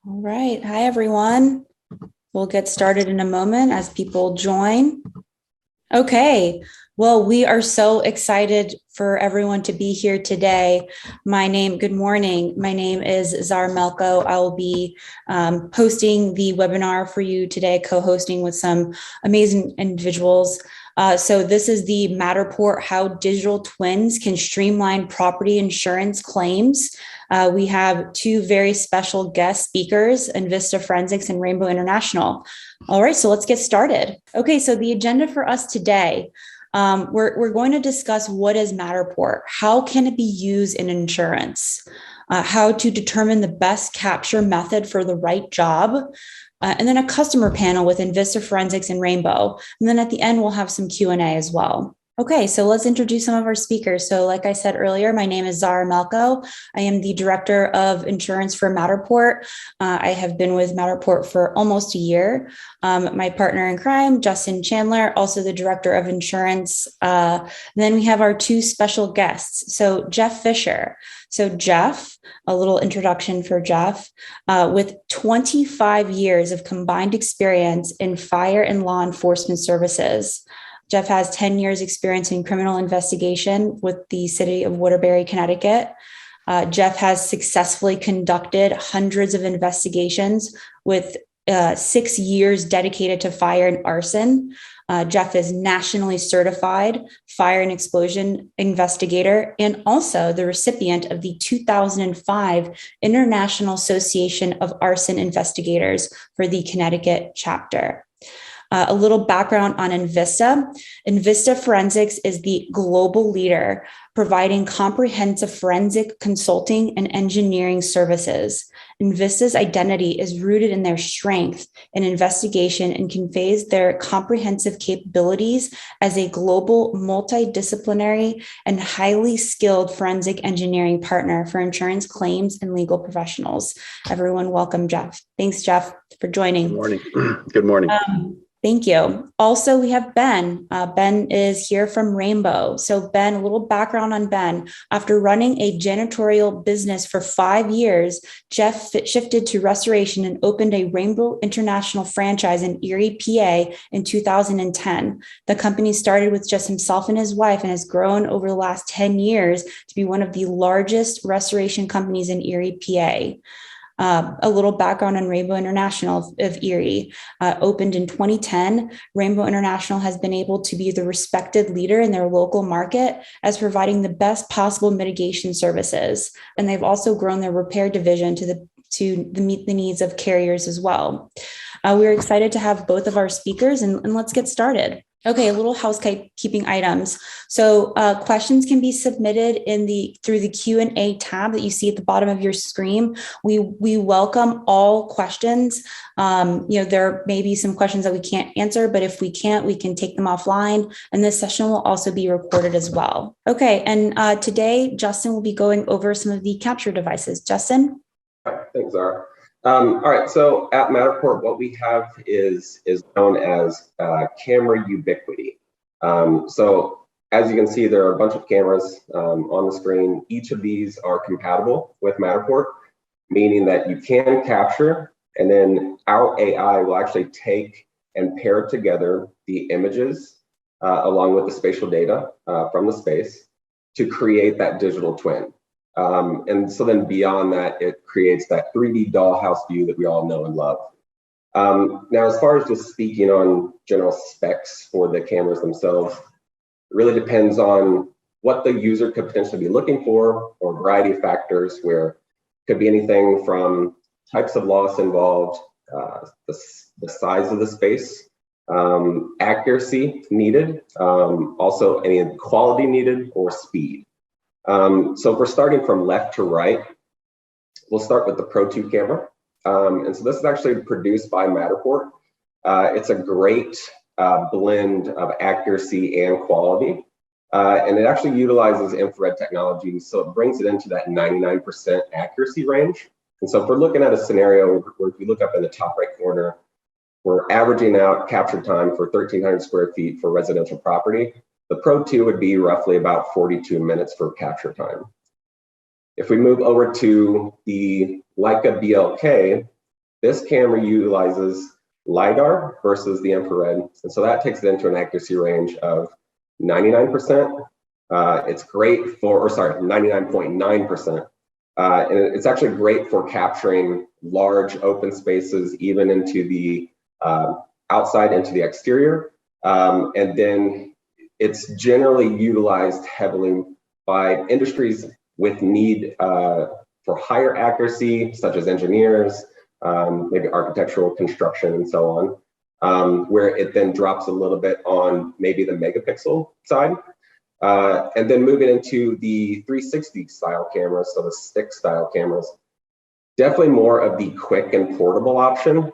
All right. Hi, everyone. We'll get started in a moment as people join. Okay. Well, we are so excited for everyone to be here today. Good morning. My name is Zara Melko. I will be hosting the webinar for you today, co-hosting with some amazing individuals. So this is the Matterport, How Digital Twins Can Streamline Property Insurance Claims. We have two very special guest speakers, Invista Forensics and Rainbow International. All right, so let's get started. Okay, so the agenda for us today, we're going to discuss what is Matterport, how can it be used in insurance, how to determine the best capture method for the right job, and then a customer panel with Invista Forensics and Rainbow. And then at the end, we'll have some Q&A as well. Okay, so let's introduce some of our speakers. So like I said earlier, my name is Zara Melko. I am the Director of Insurance for Matterport. I have been with Matterport for almost a year. My partner in crime, Justin Chandler, also the Director of Insurance. Then we have our two special guests. So Jeff Fisher. So Jeff, a little introduction for Jeff, with 25 years of combined experience in fire and law enforcement services. Jeff has 10 years experience in criminal investigation with the city of Waterbury, Connecticut. Jeff has successfully conducted hundreds of investigations with 6 years dedicated to fire and arson. Jeff is nationally certified fire and explosion investigator and also the recipient of the 2005 International Association of Arson Investigators for the Connecticut chapter. A little background on Invista. Invista Forensics is the global leader providing comprehensive forensic consulting and engineering services. Invista's identity is rooted in their strength in investigation and conveys their comprehensive capabilities as a global, multidisciplinary, and highly skilled forensic engineering partner for insurance claims and legal professionals. Everyone, welcome, Jeff. Thanks, Jeff, for joining. Good morning. Good morning. Thank you. Also, we have Ben. Ben is here from Rainbow. So Ben, a little background on Ben. After running a janitorial business for 5 years, Jeff shifted to restoration and opened a Rainbow International franchise in Erie, PA in 2010. The company started with just himself and his wife and has grown over the last 10 years to be one of the largest restoration companies in Erie, PA. A little background on Rainbow International of Erie. Opened in 2010, Rainbow International has been able to be the respected leader in their local market as providing the best possible mitigation services. And they've also grown their repair division to meet the needs of carriers as well. We're excited to have both of our speakers and let's get started. Okay, a little housekeeping items. So questions can be submitted through the Q&A tab that you see at the bottom of your screen. We welcome all questions. There may be some questions that we can't answer, but if we can't, we can take them offline. And this session will also be recorded as well. Okay, and today Justin will be going over some of the capture devices. Justin? Thanks, Zara. All right, so at Matterport, what we have is known as camera ubiquity. So as you can see, there are a bunch of cameras on the screen. Each of these are compatible with Matterport, meaning that you can capture, and then our AI will actually take and pair together the images along with the spatial data from the space to create that digital twin. And so then beyond that, it creates that 3D dollhouse view that we all know and love. Now, as far as just speaking on general specs for the cameras themselves, it really depends on what the user could potentially be looking for, or a variety of factors where it could be anything from types of loss involved, the size of the space, accuracy needed, also any quality needed, or speed. So if we're starting from left to right, we'll start with the Pro 2 camera. And so this is actually produced by Matterport. It's a great blend of accuracy and quality. And it actually utilizes infrared technology, so it brings it into that 99% accuracy range. And so if we're looking at a scenario where if you look up in the top right corner, we're averaging out capture time for 1,300 square feet for residential property. The Pro 2 would be roughly about 42 minutes for capture time. If we move over to the Leica BLK, This camera utilizes LiDAR versus the infrared. And so that takes it into an accuracy range of 99%. It's great for, or sorry, 99.9%. And it's actually great for capturing large open spaces, even into the outside, into the exterior. And then it's generally utilized heavily by industries with need for higher accuracy, such as engineers, maybe architectural construction and so on, where it then drops a little bit on maybe the megapixel side. And then moving into the 360 style cameras, so the stick style cameras, definitely more of the quick and portable option,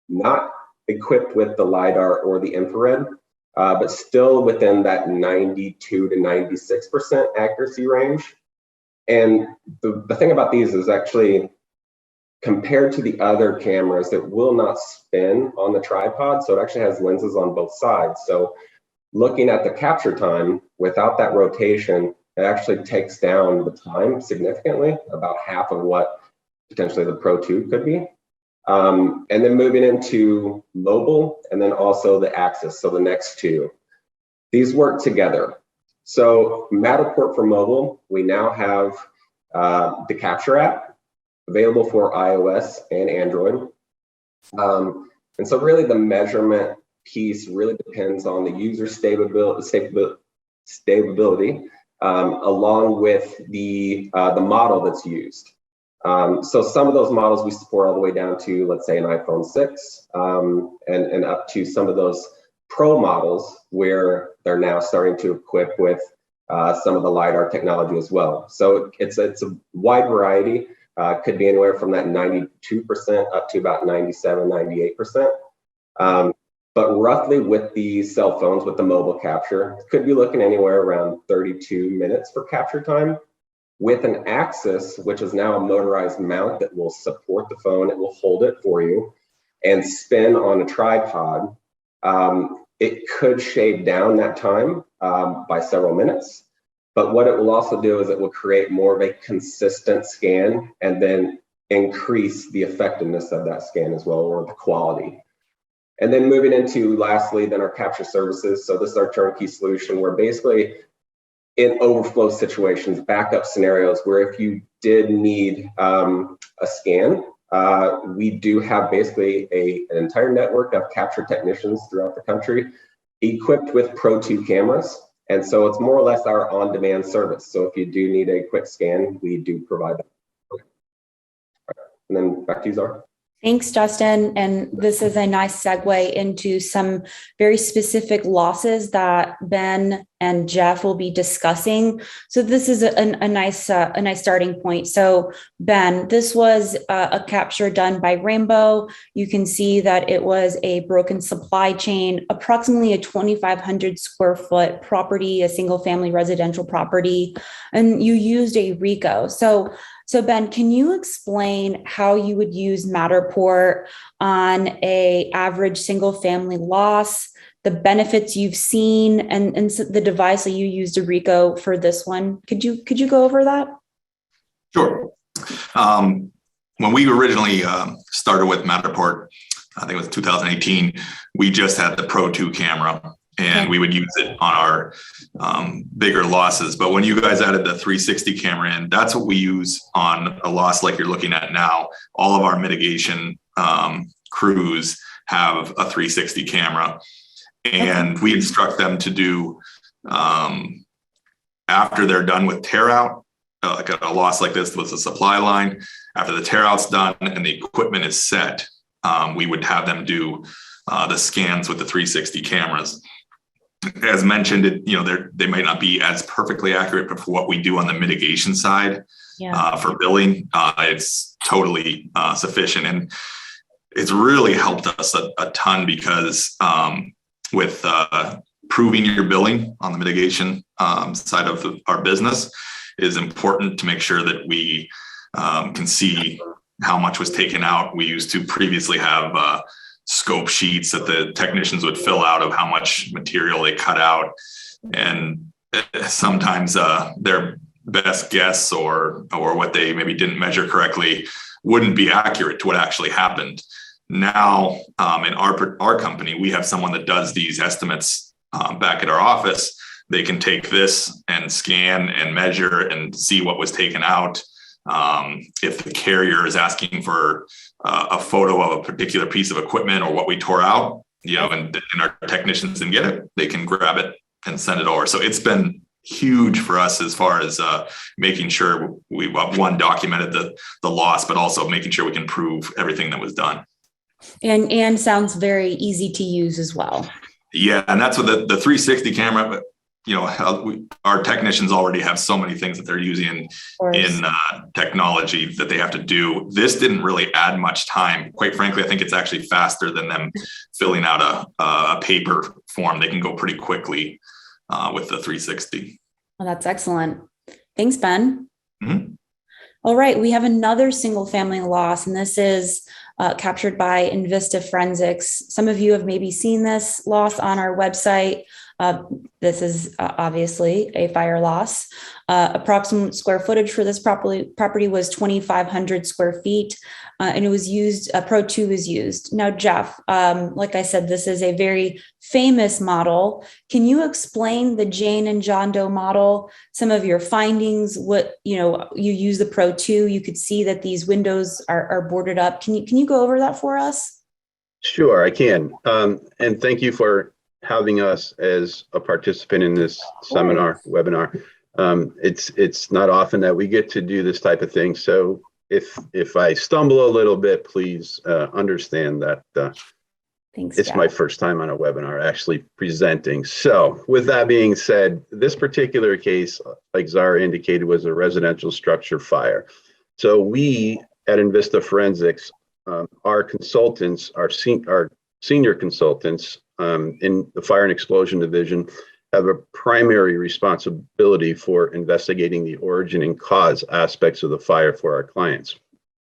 not equipped with the LiDAR or the infrared, but still within that 92 to 96% accuracy range. And the thing about these is actually, compared to the other cameras, it will not spin on the tripod. So it actually has lenses on both sides. So looking at the capture time without that rotation, it actually takes down the time significantly, about half of what potentially the Pro 2 could be. And then moving into mobile and then also the Axis, so the next two. These work together. So Matterport for mobile, we now have the Capture app available for iOS and Android. And so really the measurement piece really depends on the user stability along with the model that's used. So some of those models we support all the way down to, let's say, an iPhone 6 and up to some of those Pro models where they're now starting to equip with some of the LiDAR technology as well. So it's a wide variety, could be anywhere from that 92% up to about 97, 98%. But roughly with the cell phones, with the mobile capture, could be looking anywhere around 32 minutes for capture time. With an Axis, which is now a motorized mount that will support the phone, it will hold it for you and spin on a tripod. It could shave down that time by several minutes, but what it will also do is it will create more of a consistent scan and then increase the effectiveness of that scan as well, or the quality. And then moving into, lastly, then our capture services. So this is our turnkey solution where basically in overflow situations, backup scenarios, where if you did need a scan, we do have basically an entire network of capture technicians throughout the country equipped with Pro 2 cameras. And so it's more or less our on-demand service. So if you do need a quick scan, we do provide that. And then back to you, Zara. Thanks, Justin. And this is a nice segue into some very specific losses that Ben and Jeff will be discussing. So this is a nice starting point. So Ben, this was a capture done by Rainbow. You can see that it was a broken supply chain, approximately a 2,500 square foot property, a single family residential property, and you used a RICO. So Ben, can you explain how you would use Matterport on a average single family loss, the benefits you've seen, and the device that you used a RICO for this one? Could you go over that? Sure. When we originally started with Matterport, I think it was 2018, we just had the Pro 2 camera. And we would use it on our bigger losses. But when you guys added the 360 camera in, that's what we use on a loss like you're looking at now. All of our mitigation crews have a 360 camera. And we instruct them to do, after they're done with tear out, like a loss like this with a supply line, after the tear out's done and the equipment is set, we would have them do the scans with the 360 cameras. As mentioned, they might not be as perfectly accurate, but for what we do on the mitigation side, for billing, it's totally sufficient. And it's really helped us a ton because with proving your billing on the mitigation side of our business is important to make sure that we can see how much was taken out. We used to previously have scope sheets that the technicians would fill out of how much material they cut out. And sometimes their best guess or what they maybe didn't measure correctly wouldn't be accurate to what actually happened. Now, in our company, we have someone that does these estimates back at our office. They can take this and scan and measure and see what was taken out. If the carrier is asking for a photo of a particular piece of equipment or what we tore out, and our technicians didn't get it, they can grab it and send it over. So it's been huge for us as far as making sure we documented the loss, but also making sure we can prove everything that was done. And sounds very easy to use as well. Yeah, and that's what the 360 camera. Our technicians already have so many things that they're using in technology that they have to do. This didn't really add much time. Quite frankly, I think it's actually faster than them filling out a paper form. They can go pretty quickly with the 360. Well, that's excellent. Thanks, Ben. Mm-hmm. All right, we have another single family loss, and this is captured by Invista Forensics. Some of you have maybe seen this loss on our website. This is obviously a fire loss. Approximate square footage for this property was 2,500 square feet, and it was used, Pro 2 was used. Now, Jeff, like I said, this is a very famous model. Can you explain the Jane and John Doe model, some of your findings, what, you use the Pro 2, you could see that these windows are boarded up. Can you go over that for us? Sure, I can. And thank you for having us as a participant in this webinar. It's not often that we get to do this type of thing. So if I stumble a little bit, please understand that Thanks, it's Jeff. my first time on a webinar actually presenting. So with that being said, this particular case, like Zara indicated, was a residential structure fire. So we at Invista Forensics, our consultants, our senior consultants, in the Fire and Explosion Division have a primary responsibility for investigating the origin and cause aspects of the fire for our clients.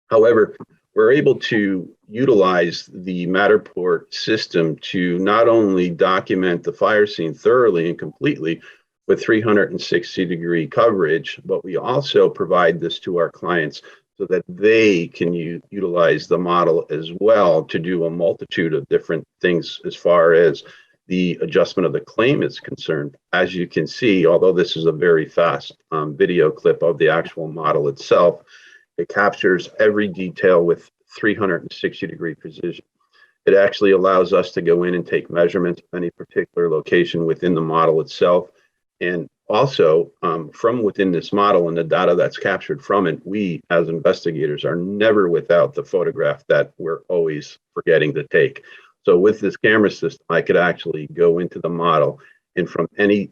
However, we're able to utilize the Matterport system to not only document the fire scene thoroughly and completely with 360-degree coverage, but we also provide this to our clients so that they can utilize the model as well to do a multitude of different things as far as the adjustment of the claim is concerned. As you can see, although this is a very fast video clip of the actual model itself, it captures every detail with 360-degree precision. It actually allows us to go in and take measurements of any particular location within the model itself. And also, from within this model and the data that's captured from it, we as investigators are never without the photograph that we're always forgetting to take. So with this camera system, I could actually go into the model, and from any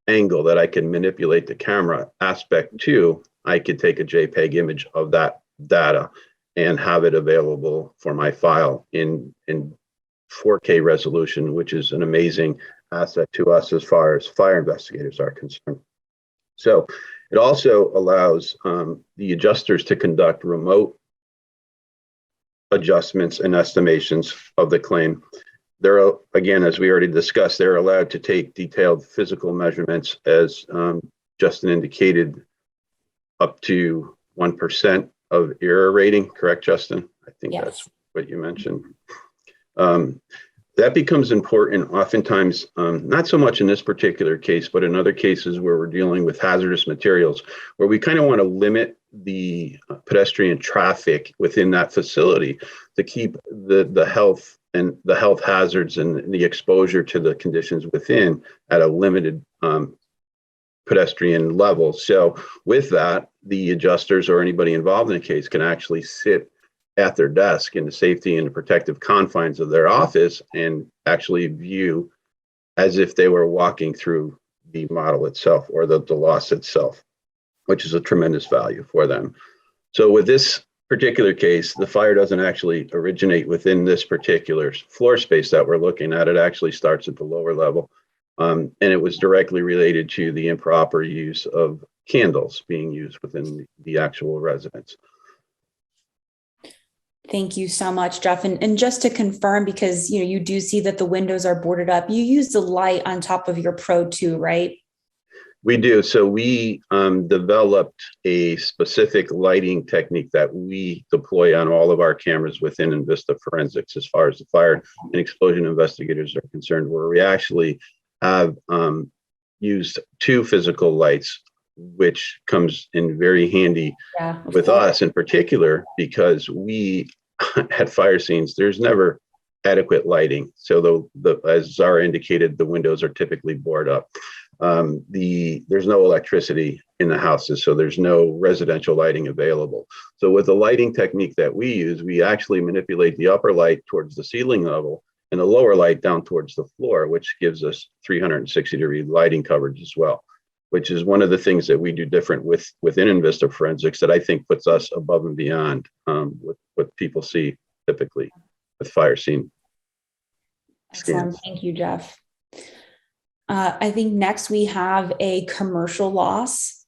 angle that I can manipulate the camera aspect to, I could take a JPEG image of that data and have it available for my file in 4K resolution, which is an amazing asset to us as far as fire investigators are concerned. So it also allows the adjusters to conduct remote adjustments and estimations of the claim. They're, again, as we already discussed, they're allowed to take detailed physical measurements, as Justin indicated, up to 1% of error rating. Correct, Justin? I think Yes. That's what you mentioned. That becomes important oftentimes, not so much in this particular case, but in other cases where we're dealing with hazardous materials, where we kind of want to limit the pedestrian traffic within that facility to keep the health and the health hazards and the exposure to the conditions within at a limited pedestrian level. So with that, the adjusters or anybody involved in the case can actually sit at their desk in the safety and the protective confines of their office and actually view as if they were walking through the model itself or the loss itself, which is a tremendous value for them. So with this particular case, the fire doesn't actually originate within this particular floor space that we're looking at. It actually starts at the lower level. And it was directly related to the improper use of candles being used within the actual residence. Thank you so much, Jeff. And just to confirm, because you do see that the windows are boarded up, you use the light on top of your Pro 2, right? We do. So we developed a specific lighting technique that we deploy on all of our cameras within Invista Forensics as far as the fire and explosion investigators are concerned, where we actually have used 2 physical lights, which comes in very handy with us in particular, because we at fire scenes, there's never adequate lighting. So as Zara indicated, the windows are typically boarded up. There's no electricity in the houses, so there's no residential lighting available. So with the lighting technique that we use, we actually manipulate the upper light towards the ceiling level and the lower light down towards the floor, which gives us 360-degree lighting coverage as well, which is one of the things that we do different within Invista Forensics that I think puts us above and beyond with what people see typically with fire scene Excellent. scans. Thank you, Jeff. I think next we have a commercial loss.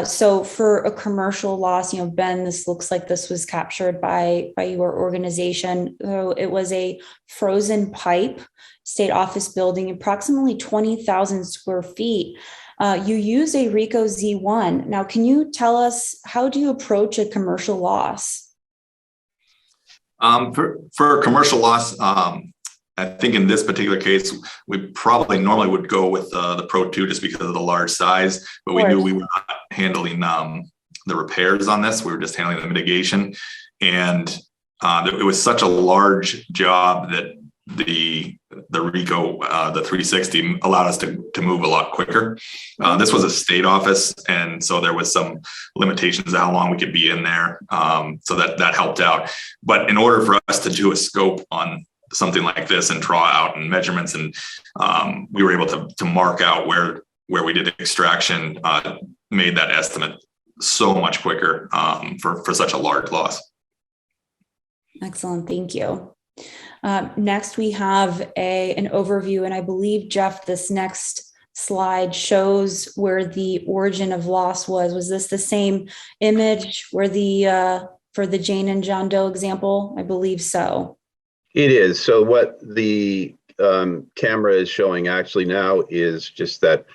So for a commercial loss, Ben, this looks like this was captured by your organization. So it was a frozen pipe state office building, approximately 20,000 square feet. You use a RICO Z1. Now, can you tell us, how do you approach a commercial loss? For a commercial loss, I think in this particular case, we probably normally would go with the Pro 2 just because of the large size, but we knew we were not handling the repairs on this. We were just handling the mitigation. And it was such a large job that the RICO, the 360 allowed us to move a lot quicker. This was a state office, and so there was some limitations of how long we could be in there. So that helped out. But in order for us to do a scope on something like this and draw out and measurements, and we were able to mark out where we did extraction, made that estimate so much quicker for such a large loss. Excellent, thank you. Next, we have an overview, and I believe, Jeff, this next slide shows where the origin of loss was. Was this the same image where for the Jane and John Doe example? I believe so. It is. So what the camera is showing actually now is just that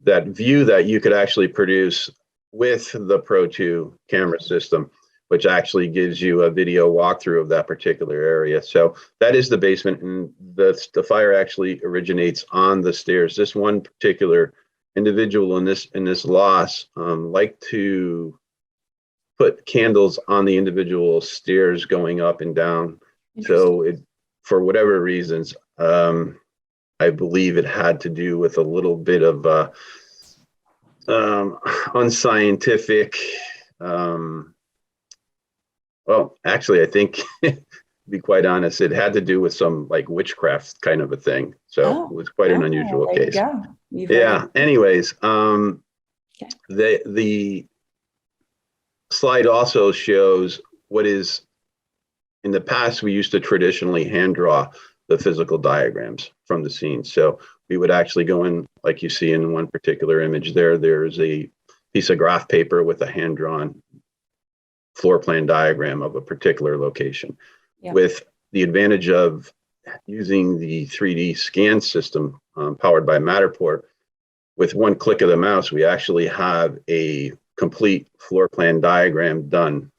view that you could actually produce with the Pro 2 camera system, which actually gives you a video walkthrough of that particular area. So that is the basement, and the fire actually originates on the stairs. This one particular individual in this loss liked to put candles on the individual stairs going up and down. So for whatever reasons, I believe it had to do with a little bit of unscientific, well, actually, I think, to be quite honest, it had to do with some like witchcraft kind of a thing. So it was quite an unusual case. Yeah. Anyways, the slide also shows what is, in the past, we used to traditionally hand draw the physical diagrams from the scene. So we would actually go in, like you see in one particular image there's a piece of graph paper with a hand-drawn floor plan diagram of a particular location. Yep. With the advantage of using the 3D scan system powered by Matterport, with one click of the mouse, we actually have a complete floor plan diagram done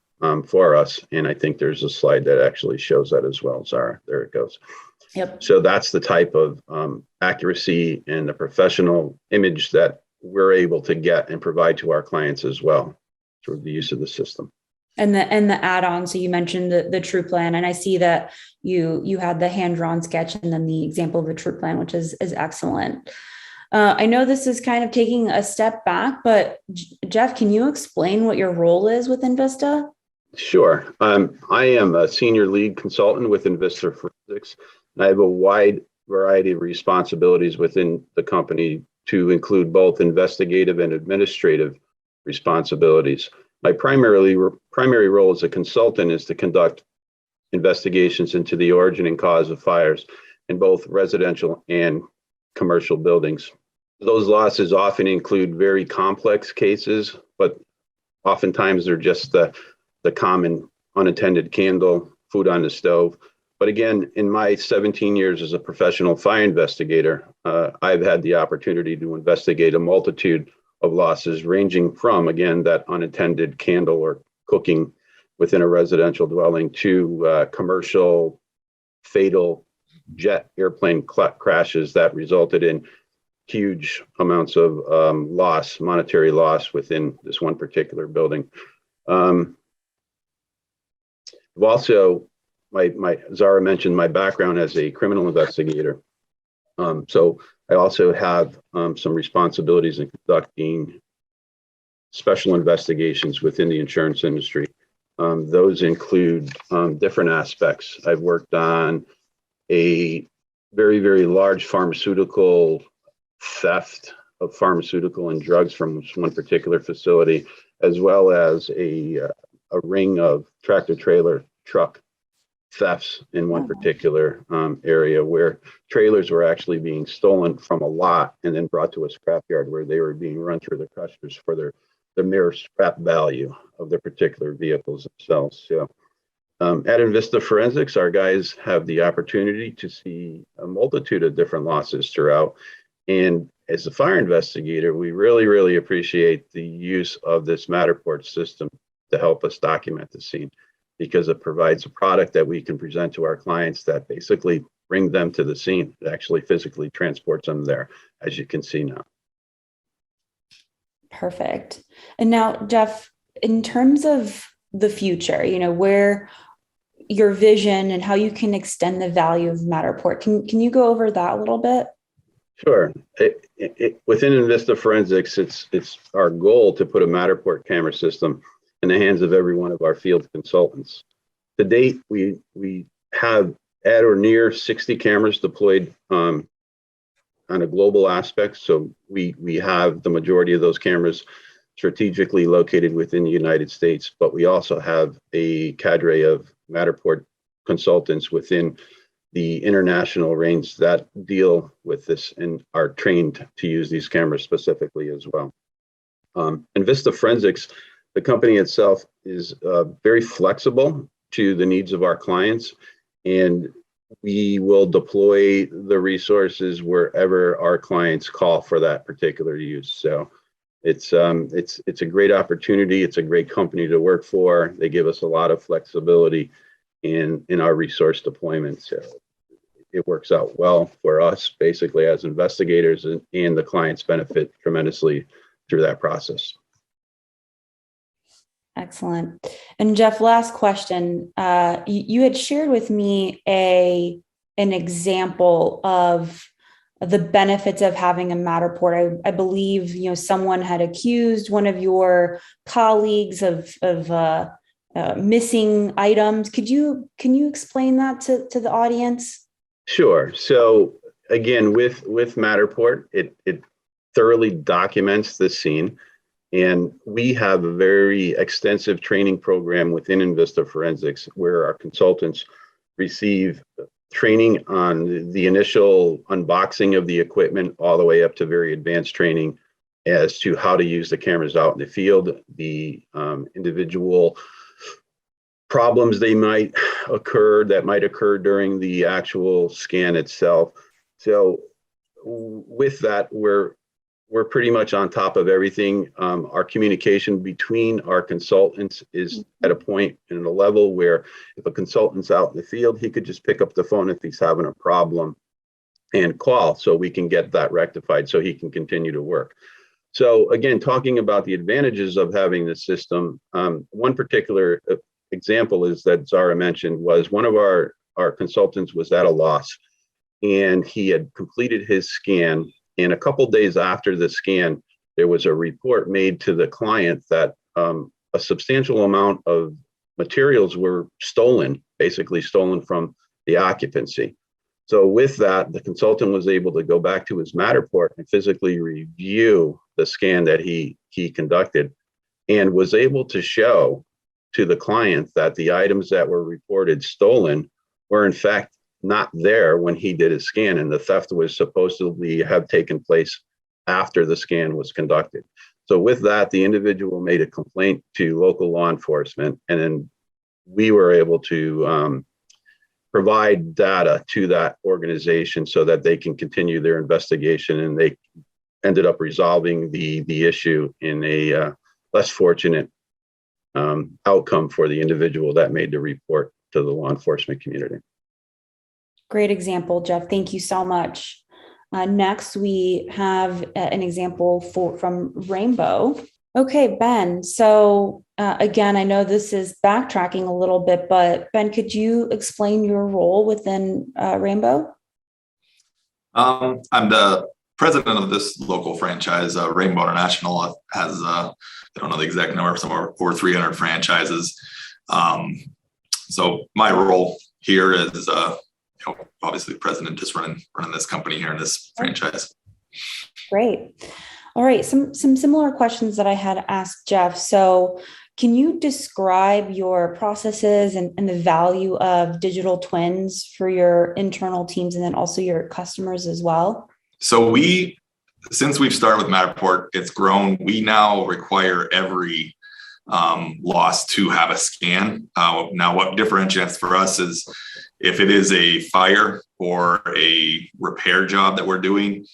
for us. And I think there's a slide that actually shows that as well, Zara. There it goes. Yep. So that's the type of accuracy and the professional image that we're able to get and provide to our clients as well through the use of the system. And the add-on. So you mentioned the true plan, and I see that you had the hand-drawn sketch and then the example of the true plan, which is excellent. I know this is kind of taking a step back, but Jeff, can you explain what your role is with Invista? Sure. I am a senior lead consultant with Invista Forensics, and I have a wide variety of responsibilities within the company to include both investigative and administrative responsibilities. My primary role as a consultant is to conduct investigations into the origin and cause of fires in both residential and commercial buildings. Those losses often include very complex cases, but oftentimes they're just the common unattended candle, food on the stove. But again, in my 17 years as a professional fire investigator, I've had the opportunity to investigate a multitude of losses, ranging from, again, that unattended candle or cooking within a residential dwelling to commercial fatal jet airplane crashes that resulted in huge amounts of monetary loss within this one particular building. I've also, Zara mentioned my background as a criminal investigator. So I also have some responsibilities in conducting special investigations within the insurance industry. Those include different aspects. I've worked on a very, very large pharmaceutical theft of pharmaceutical and drugs from one particular facility, as well as a ring of tractor trailer truck thefts in one particular area where trailers were actually being stolen from a lot and then brought to a scrapyard where they were being run through the crushers for the mere scrap value of their particular vehicles themselves. So at Invista Forensics, our guys have the opportunity to see a multitude of different losses throughout. And as a fire investigator, we really, really appreciate the use of this Matterport system to help us document the scene, because it provides a product that we can present to our clients that basically bring them to the scene. It actually physically transports them there, as you can see now. Perfect. And now, Jeff, in terms of the future, where your vision and how you can extend the value of Matterport, can you go over that a little bit? Sure. Within Invista Forensics, it's our goal to put a Matterport camera system in the hands of every one of our field consultants. To date, we have at or near 60 cameras deployed on a global aspect. So we have the majority of those cameras strategically located within the United States, but we also have a cadre of Matterport consultants within the international range that deal with this and are trained to use these cameras specifically as well. Invista Forensics, the company itself, is very flexible to the needs of our clients, and we will deploy the resources wherever our clients call for that particular use. So it's a great opportunity. It's a great company to work for. They give us a lot of flexibility in our resource deployment. So it works out well for us, basically, as investigators, and the clients benefit tremendously through that process. Excellent. And Jeff, last question. You had shared with me an example of the benefits of having a Matterport. I believe someone had accused one of your colleagues of missing items. Can you explain that to the audience? Sure. So again, with Matterport, it thoroughly documents the scene. And we have a very extensive training program within Invista Forensics where our consultants receive training on the initial unboxing of the equipment all the way up to very advanced training as to how to use the cameras out in the field, the individual problems that might occur during the actual scan itself. So with that, we're pretty much on top of everything. Our communication between our consultants is at a point and a level where if a consultant's out in the field, he could just pick up the phone if he's having a problem and call, so we can get that rectified so he can continue to work. So again, talking about the advantages of having this system, one particular example is that Zara mentioned was one of our consultants was at a loss, and he had completed his scan. And a couple of days after the scan, there was a report made to the client that a substantial amount of materials were stolen, basically stolen from the occupancy. So with that, the consultant was able to go back to his Matterport and physically review the scan that he conducted, and was able to show to the client that the items that were reported stolen were in fact not there when he did his scan, and the theft was supposedly have taken place after the scan was conducted. So with that, the individual made a complaint to local law enforcement, and then we were able to provide data to that organization so that they can continue their investigation, and ended up resolving the issue in a less fortunate outcome for the individual that made the report to the law enforcement community. Great example, Jeff. Thank you so much. Next, we have an example from Rainbow. Okay, Ben. So again, I know this is backtracking a little bit, but Ben, could you explain your role within Rainbow? I'm the president of this local franchise. Rainbow International has, I don't know the exact number, somewhere over 300 franchises. So my role here is obviously president, just running this company here in this franchise. Great. All right. Some similar questions that I had asked Jeff. So can you describe your processes and the value of digital twins for your internal teams and then also your customers as well? So since we've started with Matterport, it's grown. We now require every loss to have a scan. Now, what differentiates for us is if it is a fire or a repair job that we're doing,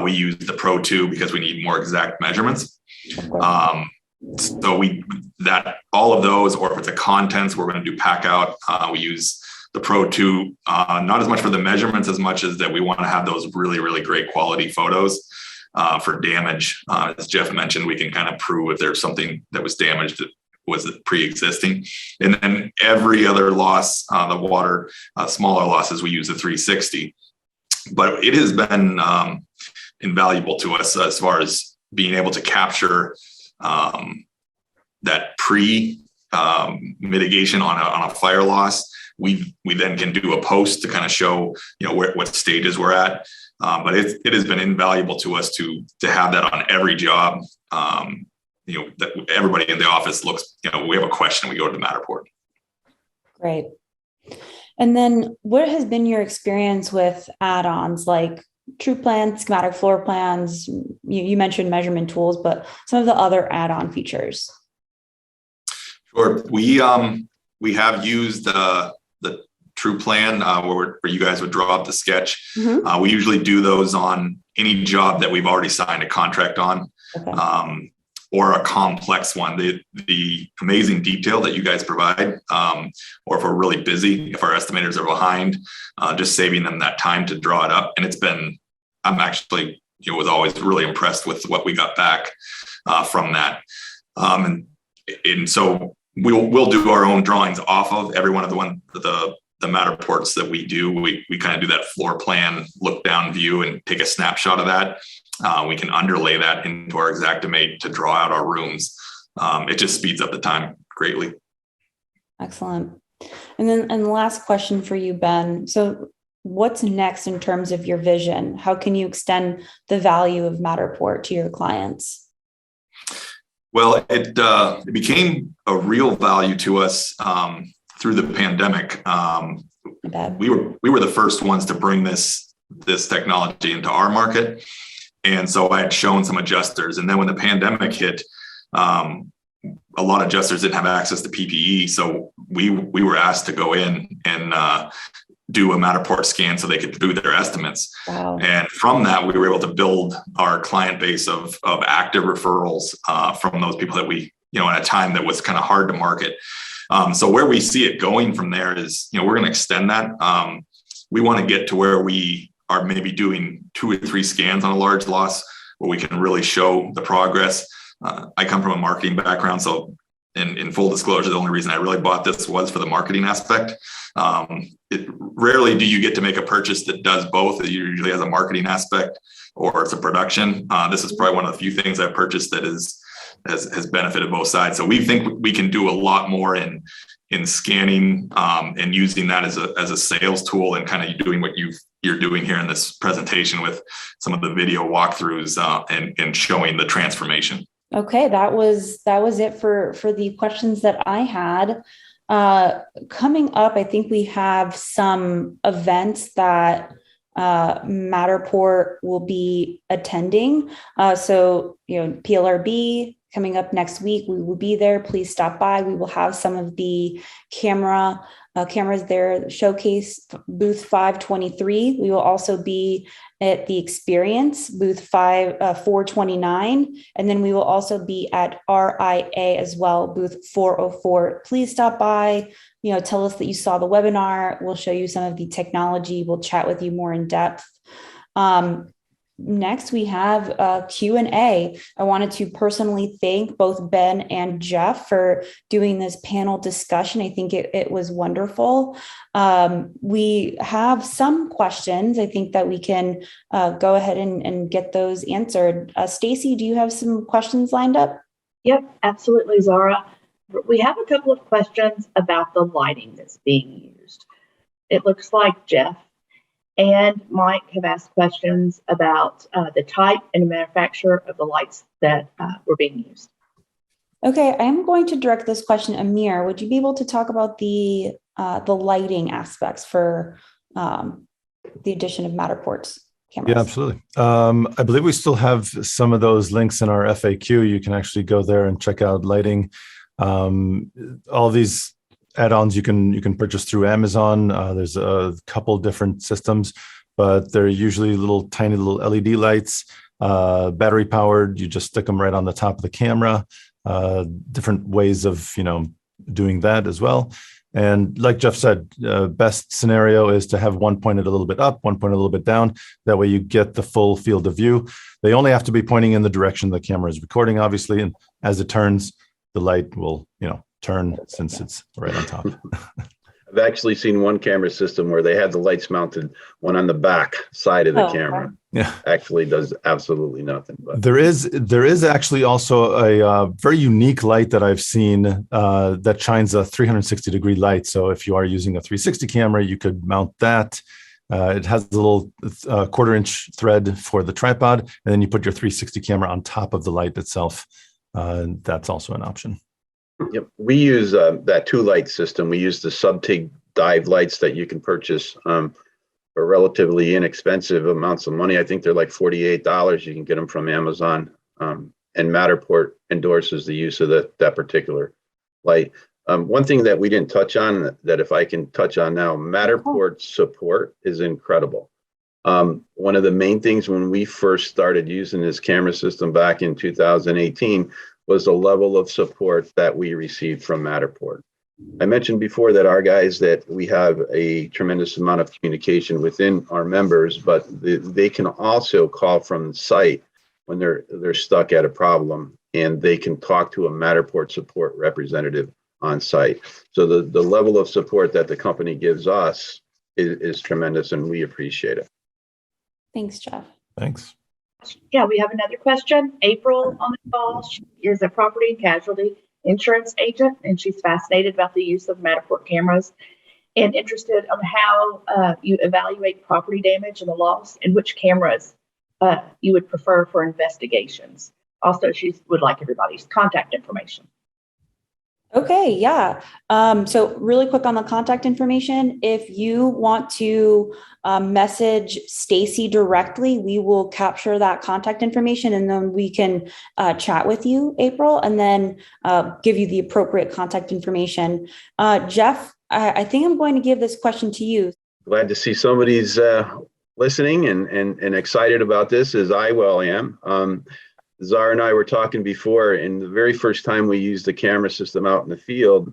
we use the Pro 2 because we need more exact measurements. So all of those, or if it's a contents, we're going to do pack out. We use the Pro 2, not as much for the measurements as much as that we want to have those really, really great quality photos. For damage, as Jeff mentioned, we can kind of prove if there's something that was damaged that was pre-existing. And then every other loss, the water, smaller losses, we use the 360. But it has been invaluable to us as far as being able to capture that pre-mitigation on a fire loss. We then can do a post to kind of show what stages we're at. But it has been invaluable to us to have that on every job. That everybody in the office looks, we have a question, we go to Matterport. Great. And then what has been your experience with add-ons like true plan, schematic floor plans? You mentioned measurement tools, but some of the other add-on features. Sure. We have used the true plan where you guys would draw up the sketch. Mm-hmm. We usually do those on any job that we've already signed a contract on. Okay. Or a complex one. The amazing detail that you guys provide, or if we're really busy, if our estimators are behind, just saving them that time to draw it up. And I'm actually, was always really impressed with what we got back from that. And so we'll do our own drawings off of every one of the Matterports that we do. We kind of do that floor plan look down view and take a snapshot of that. We can underlay that into our Xactimate to draw out our rooms. It just speeds up the time greatly. Excellent. And the last question for you, Ben. So what's next in terms of your vision? How can you extend the value of Matterport to your clients? Well, it became a real value to us through the pandemic. We were the first ones to bring this technology into our market. And so I had shown some adjusters. And then when the pandemic hit, a lot of adjusters didn't have access to PPE. So we were asked to go in and do a Matterport scan so they could do their estimates. Wow. And from that, we were able to build our client base of active referrals from those people that we, at a time that was kind of hard to market. So where we see it going from there is, we're going to extend that. We want to get to where we are maybe doing 2 or 3 scans on a large loss where we can really show the progress. I come from a marketing background, so in full disclosure, the only reason I really bought this was for the marketing aspect. Rarely do you get to make a purchase that does both. It usually has a marketing aspect or it's a production. This is probably one of the few things I've purchased that has benefited both sides. So we think we can do a lot more in scanning and using that as a sales tool and kind of doing what you're doing here in this presentation with some of the video walkthroughs and showing the transformation. Okay, that was it for the questions that I had. Coming up, I think we have some events that Matterport will be attending. So, PLRB coming up next week, we will be there. Please stop by. We will have some of the camera cameras there, showcase booth 523. We will also be at the Experience booth 429, and then we will also be at RIA as well, booth 404. Please stop by, tell us that you saw the webinar. We'll show you some of the technology. We'll chat with you more in depth. Next, we have a Q&A. I wanted to personally thank both Ben and Jeff for doing this panel discussion. I think it was wonderful. We have some questions. I think that we can go ahead and get those answered. Stacy, do you have some questions lined up? Yep, absolutely, Zara. We have a couple of questions about the lighting that's being used. It looks like Jeff and Mike have asked questions about the type and manufacturer of the lights that were being used. Okay, I'm going to direct this question, Amir. Would you be able to talk about the lighting aspects for the addition of Matterport's cameras? Yeah, absolutely. I believe we still have some of those links in our FAQ. You can actually go there and check out lighting. All these add-ons you can purchase through Amazon. There's a couple different systems, but they're usually tiny little LED lights, battery powered. You just stick them right on the top of the camera. Different ways of doing that as well. And like Jeff said, best scenario is to have one pointed a little bit up, one pointed a little bit down. That way you get the full field of view. They only have to be pointing in the direction the camera is recording, obviously, and as it turns, the light will turn since it's right on top. I've actually seen one camera system where they had the lights mounted, one on the back side of the camera. Yeah, actually does absolutely nothing. But there is actually also a very unique light that I've seen that shines a 360-degree light. So if you are using a 360 camera, you could mount that. It has a little 1/4-inch thread for the tripod, and then you put your 360 camera on top of the light itself. That's also an option. Yep, we use that 2-light system. We use the sub-TIG dive lights that you can purchase for relatively inexpensive amounts of money. I think they're like $48. You can get them from Amazon. And Matterport endorses the use of that particular light. One thing that we didn't touch on, that if I can touch on now, Matterport support is incredible. One of the main things when we first started using this camera system back in 2018 was the level of support that we received from Matterport. I mentioned before that our guys, that we have a tremendous amount of communication within our members, but they can also call from the site when they're stuck at a problem, and they can talk to a Matterport support representative on site. So the level of support that the company gives us is tremendous, and we appreciate it. Thanks, Jeff. Thanks. Yeah, we have another question. April on the call. She is a property and casualty insurance agent, and she's fascinated about the use of Matterport cameras and interested on how you evaluate property damage and the loss, and which cameras you would prefer for investigations. Also, she would like everybody's contact information. Okay, yeah. So really quick on the contact information, if you want to message Stacy directly, we will capture that contact information, and then we can chat with you, April, and then give you the appropriate contact information. Jeff, I think I'm going to give this question to you. Glad to see somebody's listening and excited about this, as I well am. Zara and I were talking before, and the very first time we used the camera system out in the field,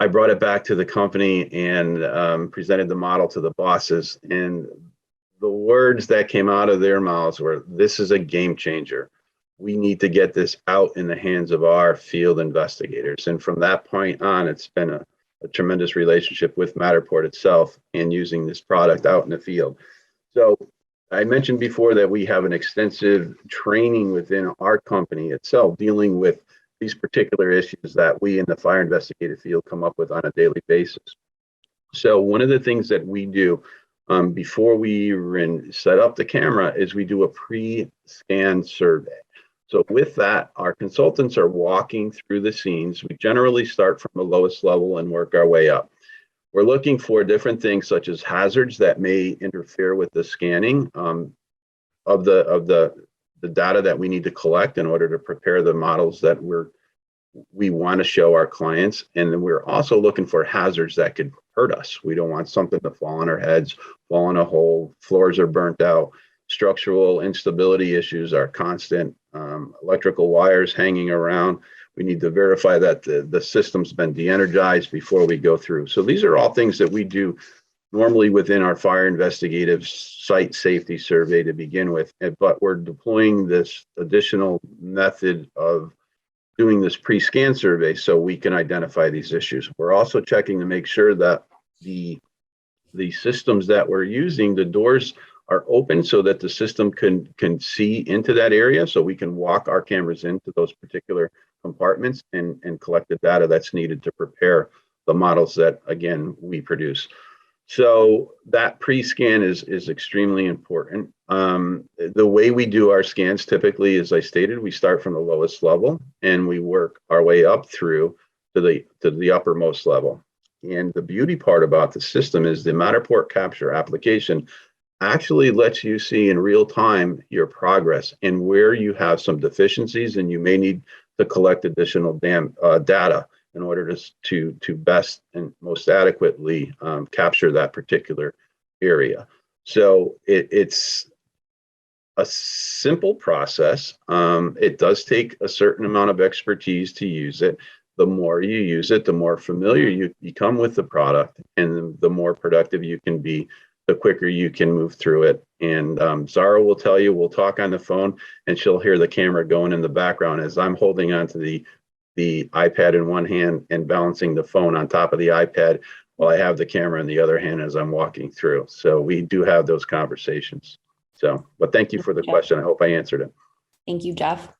I brought it back to the company and presented the model to the bosses. And the words that came out of their mouths were, "This is a game changer. We need to get this out in the hands of our field investigators." And from that point on, it's been a tremendous relationship with Matterport itself and using this product out in the field. So I mentioned before that we have an extensive training within our company itself dealing with these particular issues that we in the fire investigative field come up with on a daily basis. So one of the things that we do before we even set up the camera is we do a pre-scan survey. So with that, our consultants are walking through the scenes. We generally start from the lowest level and work our way up. We're looking for different things such as hazards that may interfere with the scanning of the data that we need to collect in order to prepare the models that we're we want to show our clients. And then we're also looking for hazards that could hurt us. We don't want something to fall on our heads, fall in a hole, floors are burnt out, structural instability issues are constant, electrical wires hanging around. We need to verify that the system's been de-energized before we go through. So these are all things that we do normally within our fire investigative site safety survey to begin with, but we're deploying this additional method of doing this pre-scan survey so we can identify these issues. We're also checking to make sure that the systems that we're using, the doors are open so that the system can see into that area, so we can walk our cameras into those particular compartments and collect the data that's needed to prepare the models that, again, we produce. So that pre-scan is extremely important. The way we do our scans typically, as I stated, we start from the lowest level and we work our way up through to the uppermost level. And the beauty part about the system is the Matterport capture application actually lets you see in real time your progress and where you have some deficiencies and you may need to collect additional data in order to best and most adequately capture that particular area. So it's a simple process. It does take a certain amount of expertise to use it. The more you use it, the more familiar you become with the product, and the more productive you can be, the quicker you can move through it. And Zara will tell you, we'll talk on the phone and she'll hear the camera going in the background as I'm holding onto the iPad in one hand and balancing the phone on top of the iPad while I have the camera in the other hand as I'm walking through. So we do have those conversations. So, but thank you for the question. I hope I answered it. Thank you, Jeff.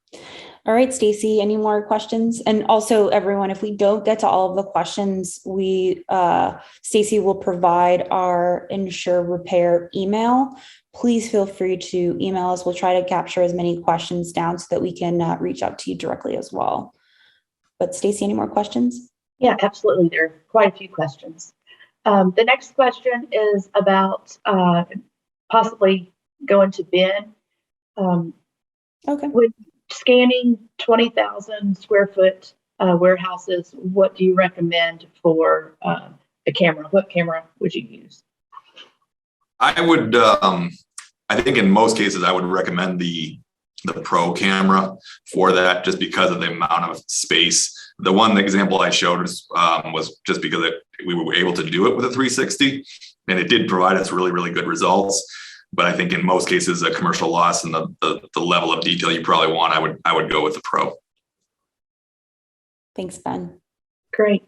All right, Stacy, any more questions? And also everyone, if we don't get to all of the questions, Stacy will provide our Ensure Repair email. Please feel free to email us. We'll try to capture as many questions down so that we can reach out to you directly as well. But Stacy, any more questions? Yeah, absolutely. There are quite a few questions. The next question is about possibly going to bin. Okay. With scanning 20,000 square foot warehouses, what do you recommend for a camera? What camera would you use? I would, I think in most cases, I would recommend the Pro camera for that, just because of the amount of space. The one example I showed was just because we were able to do it with a 360, and it did provide us really, really good results. But I think in most cases, a commercial loss and the level of detail you probably want, I would go with the Pro. Thanks, Ben. Great.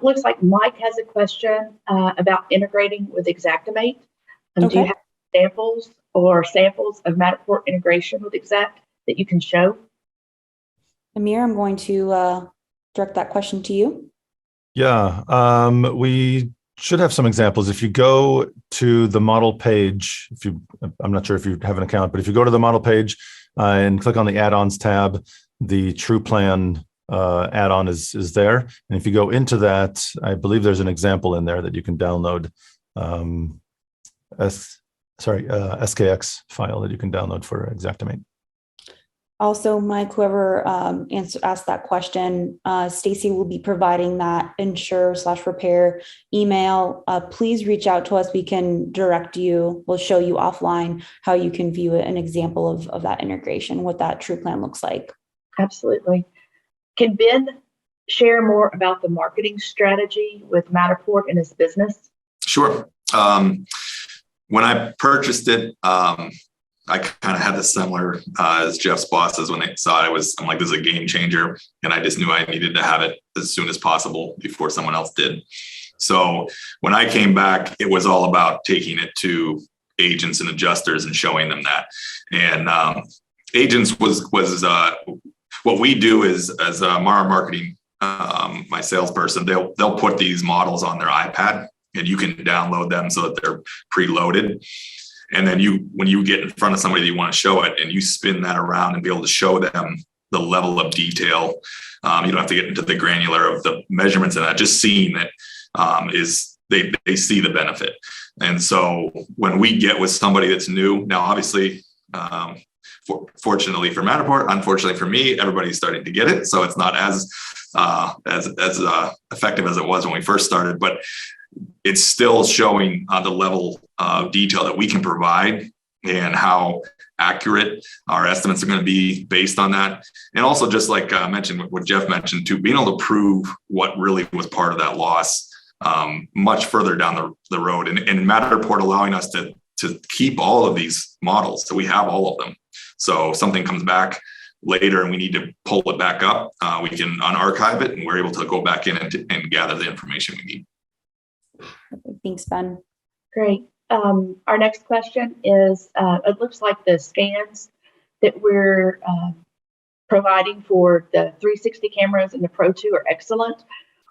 Looks like Mike has a question about integrating with Xactimate. Okay. Do you have samples of Matterport integration with Exact that you can show? Amir, I'm going to direct that question to you. Yeah, we should have some examples. If you go to the model page, I'm not sure if you have an account, but if you go to the model page and click on the add-ons tab, the TruePlan add-on is there. And if you go into that, I believe there's an example in there that you can download, SKX file that you can download for Xactimate. Also, Mike, whoever asked that question, Stacy will be providing that ensure/repair email. Please reach out to us. We can direct you. We'll show you offline how you can view an example of that integration, what that TruePlan looks like. Absolutely. Can Ben share more about the marketing strategy with Matterport and his business? Sure. When I purchased it, I kind of had the similar as Jeff's bosses when they saw it. I'm like, this is a game changer. And I just knew I needed to have it as soon as possible before someone else did. So when I came back, it was all about taking it to agents and adjusters and showing them that. And agents was what we do is, as Mara Marketing, my salesperson, they'll put these models on their iPad and you can download them so that they're preloaded. And then when you get in front of somebody that you want to show it and you spin that around and be able to show them the level of detail, you don't have to get into the granular of the measurements and that, just seeing it they see the benefit. And so when we get with somebody that's new, now obviously Fortunately for Matterport, unfortunately for me, everybody's starting to get it. So it's not as effective as it was when we first started, but it's still showing the level of detail that we can provide and how accurate our estimates are going to be based on that. And also, just like mentioned, what Jeff mentioned too, being able to prove what really was part of that loss much further down the road, and Matterport allowing us to keep all of these models. So we have all of them. So if something comes back later and we need to pull it back up, we can unarchive it, and we're able to go back in and gather the information we need. Thanks, Ben. Great. Our next question is, it looks like the scans that we're providing for the 360 cameras and the Pro 2 are excellent.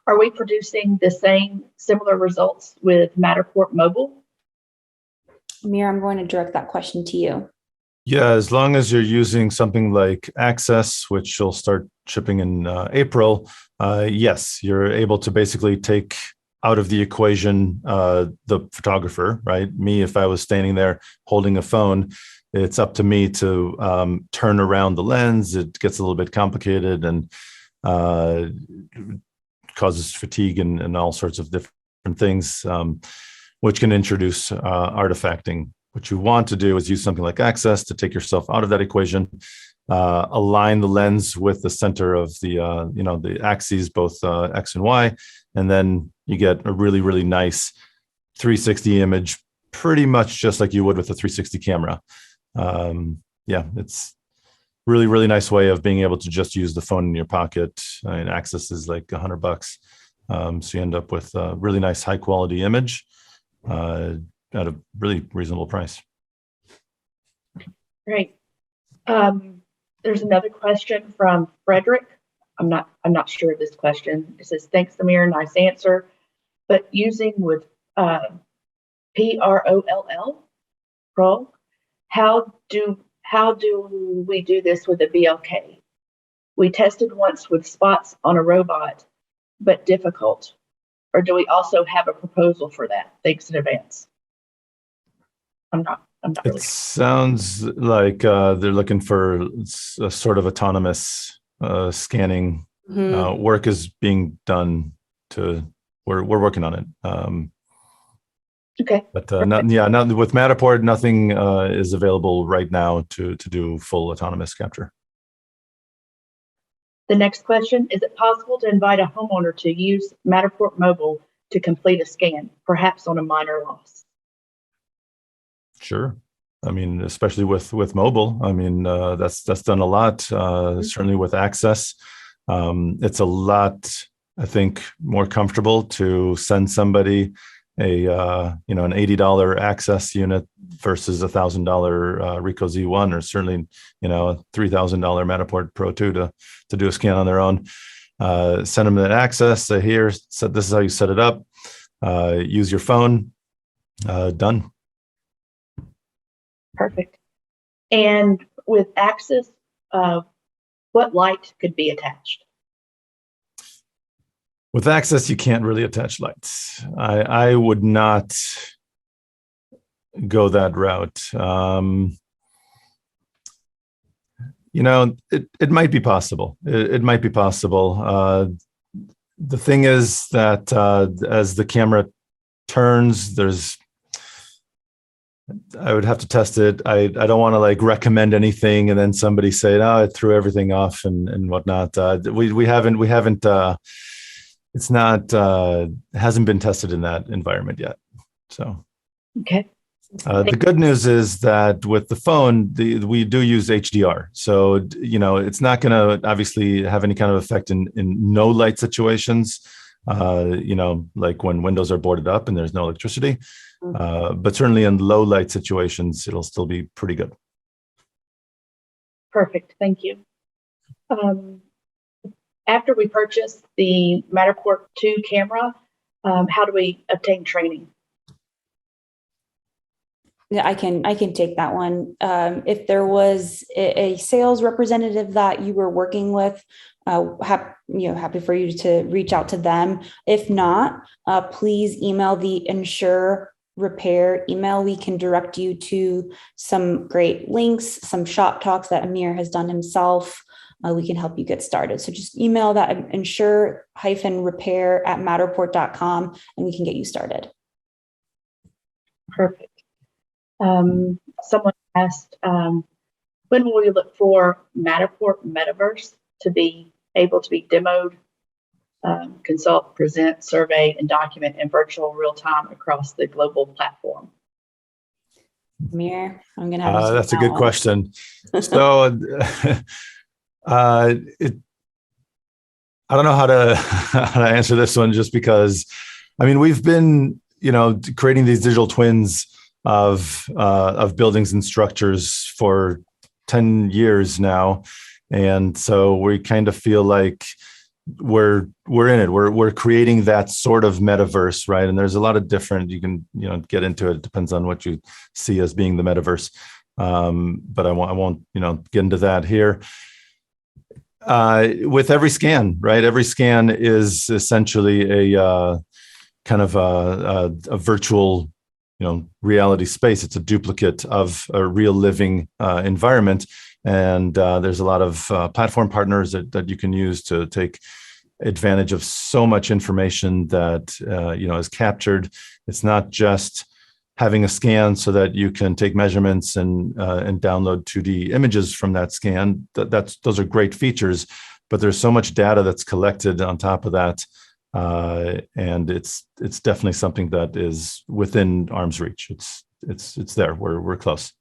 Are we producing the same similar results with Matterport Mobile? Amir, I'm going to direct that question to you. Yeah, as long as you're using something like Access, which will start shipping in April, yes, you're able to basically take out of the equation the photographer, right? Me, if I was standing there holding a phone, it's up to me to turn around the lens. It gets a little bit complicated and causes fatigue and all sorts of different things, which can introduce artifacting. What you want to do is use something like Access to take yourself out of that equation, align the lens with the center of the the axes, both X and Y, and then you get a really, really nice 360 image, pretty much just like you would with a 360 camera. Yeah, it's really, really nice way of being able to just use the phone in your pocket. I mean, Access is like $100. So you end up with a really nice high quality image at a really reasonable price. Great. There's another question from Frederick. I'm not sure of this question. It says, thanks, Amir, nice answer. But using with PROLL, how do we do this with a BLK? We tested once with spots on a robot, but difficult. Or do we also have a proposal for that? Thanks in advance. I'm not really It sounds like they're looking for a sort of autonomous scanning. Work is being done we're working on it. Okay. But not with Matterport, nothing is available right now to do full autonomous capture. The next question, is it possible to invite a homeowner to use Matterport Mobile to complete a scan, perhaps on a minor loss? Sure. I mean, especially with mobile, I mean, that's done a lot, certainly with Access. It's a lot, I think, more comfortable to send somebody an $80 Access unit versus $1,000 Ricoh Z1, or certainly, a $3,000 Matterport Pro 2 to do a scan on their own. Send them that Access, say, here, so this is how you set it up. Use your phone, done. Perfect. And with Access, what light could be attached? With Access, you can't really attach lights. I would not go that route. It might be possible. It might be possible. The thing is that as the camera turns, I would have to test it. I don't want to recommend anything and then somebody say, no, it threw everything off and whatnot. We haven't. It's not hasn't been tested in that environment yet. So, okay. The good news is that with the phone, we do use HDR. So, it's not going to obviously have any kind of effect in no light situations, like when windows are boarded up and there's no electricity. But certainly in low light situations, it'll still be pretty good. Perfect. Thank you. After we purchase the Matterport 2 camera, how do we obtain training? Yeah, I can take that one. If there was a sales representative that you were working with, happy for you to reach out to them. If not, please email the repair email, we can direct you to some great links, some shop talks that Amir has done himself. We can help you get started. So just email that ensure-repair@matterport.com and we can get you started. Perfect. Someone asked, when will we look for Matterport Metaverse to be able to be demoed, consult, present, survey, and document in virtual real time across the global platform? Amir, I'm going to have you that's a good one. question. So I don't know how to answer this one, just because, I mean, we've been, creating these digital twins of buildings and structures for 10 years now. And so we kind of feel like we're in it. We're creating that sort of metaverse, right? And there's a lot of different, you can, get into it. It depends on what you see as being the metaverse. But I won't, get into that here. With every scan, right? Every scan is essentially a kind of a virtual, reality space. It's a duplicate of a real living environment. And there's a lot of platform partners that you can use to take advantage of so much information that, is captured. It's not just having a scan so that you can take measurements and download 2D images from that scan. Those are great features, but there's so much data that's collected on top of that, and it's definitely something that is within arm's reach. It's there. We're close.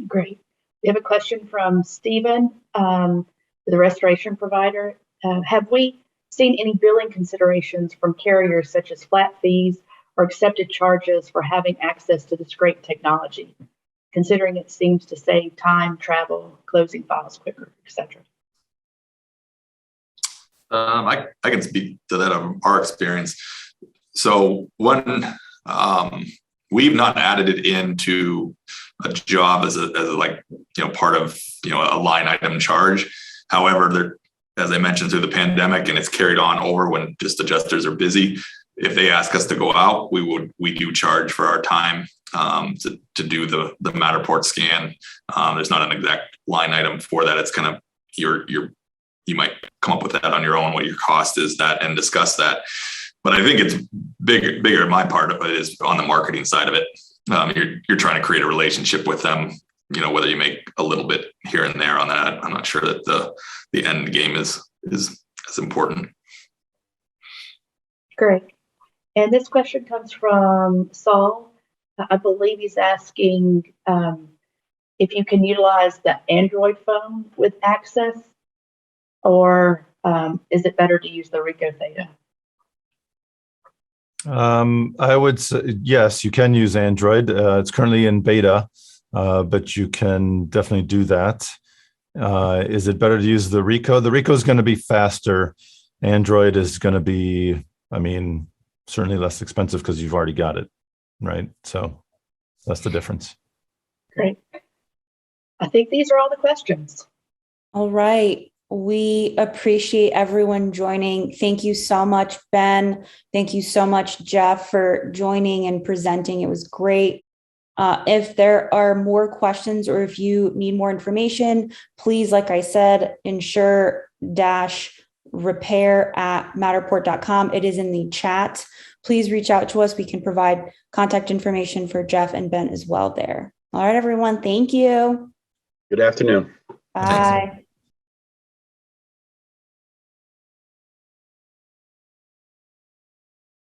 Great. We have a question from Stephen, the restoration provider. Have we seen any billing considerations from carriers such as flat fees or accepted charges for having access to this great technology, considering it seems to save time, travel, closing files quicker, etc.? I can speak to that of our experience. So one, we've not added it into a job as a part of a line item charge. However, as I mentioned, through the pandemic, and it's carried on over when just adjusters are busy, if they ask us to go out, we do charge for our time to do the Matterport scan. There's not an exact line item for that. It's kind of you might come up with that on your own, what your cost is, that, and discuss that. But I think it's bigger. My part of it is on the marketing side of it. You're trying to create a relationship with them. Whether you make a little bit here and there on that, I'm not sure that the end game is as important. Great. And this question comes from Saul. I believe he's asking if you can utilize the Android phone with access, or is it better to use the Ricoh Theta? I would say yes, you can use Android. It's currently in beta, but you can definitely do that. Is it better to use the Ricoh? The Ricoh is going to be faster. Android is going to be, certainly less expensive because you've already got it, right? So that's the difference. Great. I think these are all the questions. All right. We appreciate everyone joining. Thank you so much, Ben. Thank you so much, Jeff, for joining and presenting. It was great. If there are more questions or if you need more information, please, like I said, ensure-repair@matterport.com. It is in the chat. Please reach out to us. We can provide contact information for Jeff and Ben as well there. All right, everyone. Thank you. Good afternoon. Bye. Thanks.